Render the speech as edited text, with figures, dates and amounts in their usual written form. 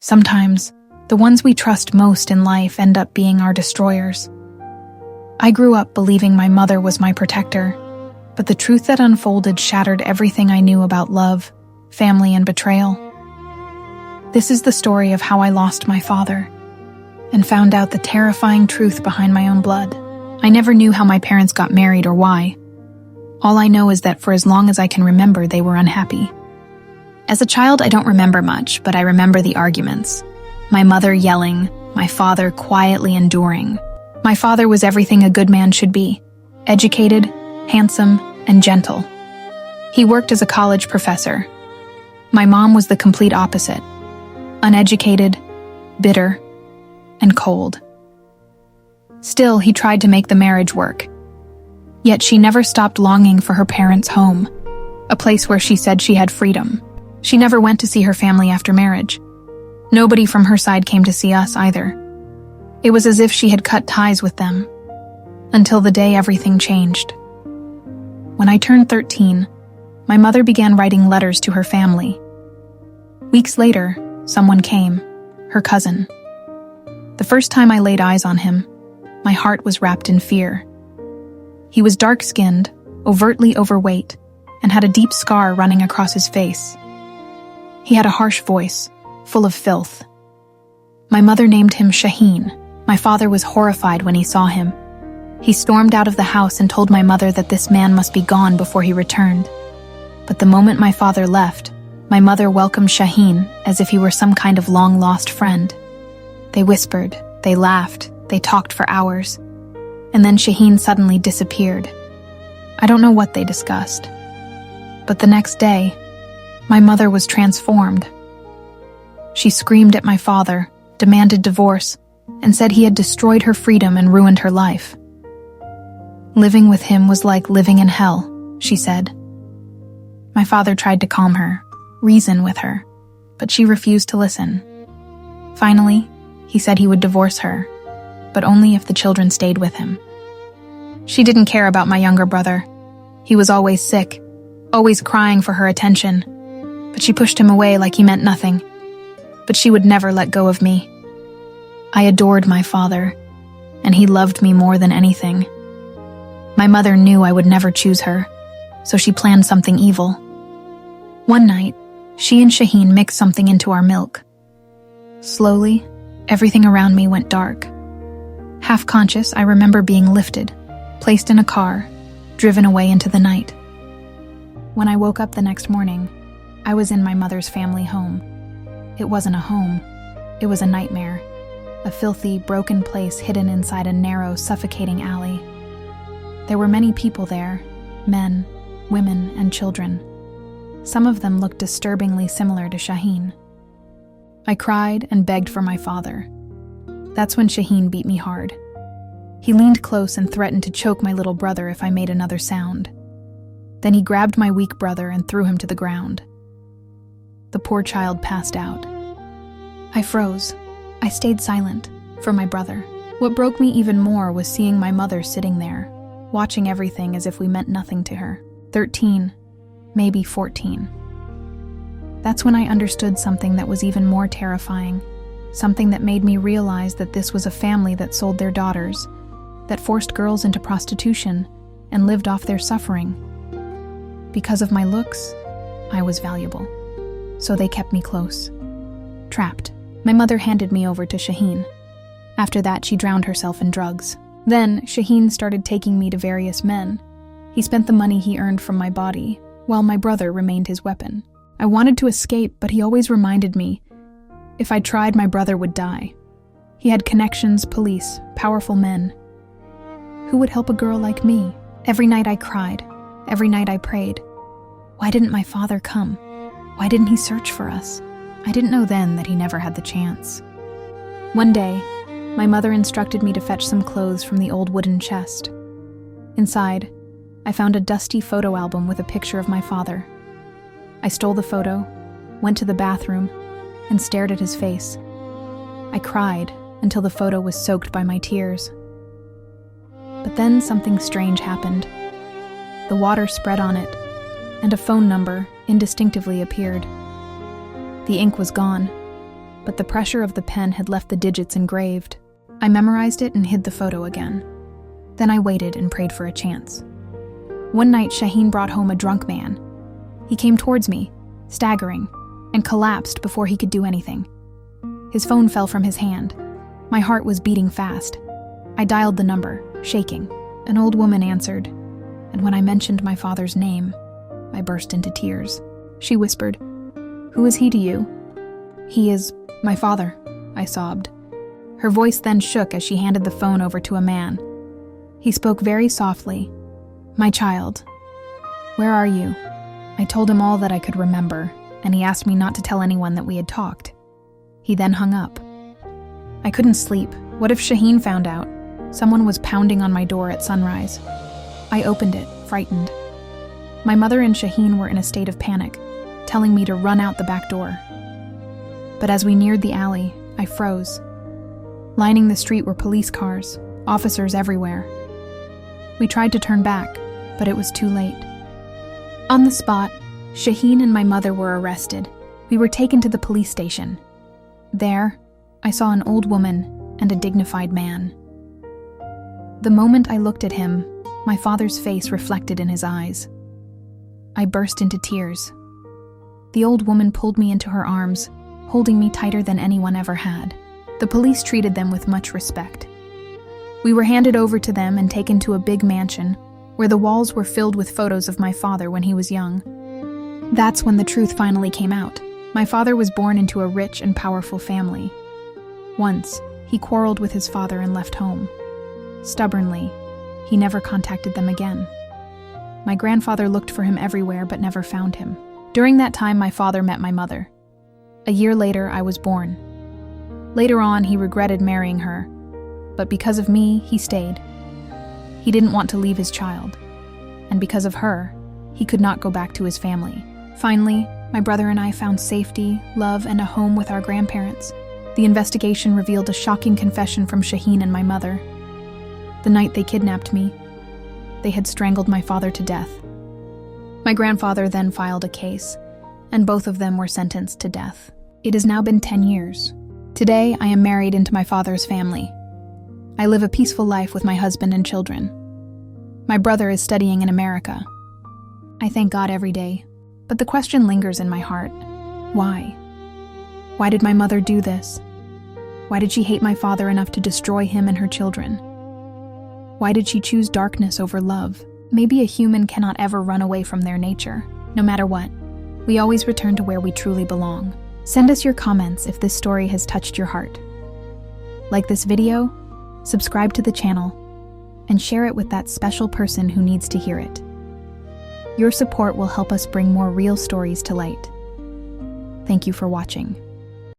Sometimes, the ones we trust most in life end up being our destroyers. I grew up believing my mother was my protector, but the truth that unfolded shattered everything I knew about love, family, and betrayal. This is the story of how I lost my father and found out the terrifying truth behind my own blood. I never knew how my parents got married or why. All I know is that for as long as I can remember, they were unhappy. As a child, I don't remember much, but I remember the arguments. My mother yelling, my father quietly enduring. My father was everything a good man should be: educated, handsome, and gentle. He worked as a college professor. My mom was the complete opposite: uneducated, bitter, and cold. Still, he tried to make the marriage work. Yet she never stopped longing for her parents' home, a place where she said she had freedom. She never went to see her family after marriage. Nobody from her side came to see us either. It was as if she had cut ties with them, until the day everything changed. When I turned 13, my mother began writing letters to her family. Weeks later, someone came, her cousin. The first time I laid eyes on him, my heart was wrapped in fear. He was dark-skinned, overtly overweight, and had a deep scar running across his face. He had a harsh voice, full of filth. My mother named him Shaheen. My father was horrified when he saw him. He stormed out of the house and told my mother that this man must be gone before he returned. But the moment my father left, my mother welcomed Shaheen as if he were some kind of long-lost friend. They whispered, they laughed, they talked for hours. And then Shaheen suddenly disappeared. I don't know what they discussed. But the next day, my mother was transformed. She screamed at my father, demanded divorce, and said he had destroyed her freedom and ruined her life. Living with him was like living in hell, she said. My father tried to calm her, reason with her, but she refused to listen. Finally, he said he would divorce her, but only if the children stayed with him. She didn't care about my younger brother. He was always sick, always crying for her attention, but she pushed him away like he meant nothing. But she would never let go of me. I adored my father, and he loved me more than anything. My mother knew I would never choose her, so she planned something evil. One night, she and Shaheen mixed something into our milk. Slowly, everything around me went dark. Half-conscious, I remember being lifted, placed in a car, driven away into the night. When I woke up the next morning, I was in my mother's family home. It wasn't a home. It was a nightmare. A filthy, broken place hidden inside a narrow, suffocating alley. There were many people there, men, women, and children. Some of them looked disturbingly similar to Shaheen. I cried and begged for my father. That's when Shaheen beat me hard. He leaned close and threatened to choke my little brother if I made another sound. Then he grabbed my weak brother and threw him to the ground. The poor child passed out. I froze. I stayed silent, for my brother. What broke me even more was seeing my mother sitting there, watching everything as if we meant nothing to her. 13, maybe 14. That's when I understood something that was even more terrifying, something that made me realize that this was a family that sold their daughters, that forced girls into prostitution, and lived off their suffering. Because of my looks, I was valuable. So they kept me close. Trapped. My mother handed me over to Shaheen. After that, she drowned herself in drugs. Then, Shaheen started taking me to various men. He spent the money he earned from my body, while my brother remained his weapon. I wanted to escape, but he always reminded me, if I tried, my brother would die. He had connections, police, powerful men. Who would help a girl like me? Every night I cried. Every night I prayed. Why didn't my father come? Why didn't he search for us? I didn't know then that he never had the chance. One day, my mother instructed me to fetch some clothes from the old wooden chest. Inside, I found a dusty photo album with a picture of my father. I stole the photo, went to the bathroom, and stared at his face. I cried until the photo was soaked by my tears. But then something strange happened. The water spread on it, and a phone number indistinctively appeared. The ink was gone, but the pressure of the pen had left the digits engraved. I memorized it and hid the photo again. Then I waited and prayed for a chance. One night, Shaheen brought home a drunk man. He came towards me, staggering, and collapsed before he could do anything. His phone fell from his hand. My heart was beating fast. I dialed the number, shaking. An old woman answered, and when I mentioned my father's name, I burst into tears. She whispered, "Who is he to you?" "He is my father," I sobbed. Her voice then shook as she handed the phone over to a man. He spoke very softly. "My child, where are you?" I told him all that I could remember, and he asked me not to tell anyone that we had talked. He then hung up. I couldn't sleep. What if Shaheen found out? Someone was pounding on my door at sunrise. I opened it, frightened. My mother and Shaheen were in a state of panic, telling me to run out the back door. But as we neared the alley, I froze. Lining the street were police cars, officers everywhere. We tried to turn back, but it was too late. On the spot, Shaheen and my mother were arrested. We were taken to the police station. There, I saw an old woman and a dignified man. The moment I looked at him, my father's face reflected in his eyes. I burst into tears. The old woman pulled me into her arms, holding me tighter than anyone ever had. The police treated them with much respect. We were handed over to them and taken to a big mansion, where the walls were filled with photos of my father when he was young. That's when the truth finally came out. My father was born into a rich and powerful family. Once, he quarreled with his father and left home. Stubbornly, he never contacted them again. My grandfather looked for him everywhere but never found him. During that time, my father met my mother. A year later, I was born. Later on, he regretted marrying her, but because of me, he stayed. He didn't want to leave his child, and because of her, he could not go back to his family. Finally, my brother and I found safety, love, and a home with our grandparents. The investigation revealed a shocking confession from Shaheen and my mother. The night they kidnapped me, they had strangled my father to death. My grandfather then filed a case, and both of them were sentenced to death. It has now been 10 years. Today, I am married into my father's family. I live a peaceful life with my husband and children. My brother is studying in America. I thank God every day, but the question lingers in my heart. Why? Why did my mother do this? Why did she hate my father enough to destroy him and her children? Why did she choose darkness over love? Maybe a human cannot ever run away from their nature. No matter what, we always return to where we truly belong. Send us your comments if this story has touched your heart. Like this video, subscribe to the channel, and share it with that special person who needs to hear it. Your support will help us bring more real stories to light. Thank you for watching.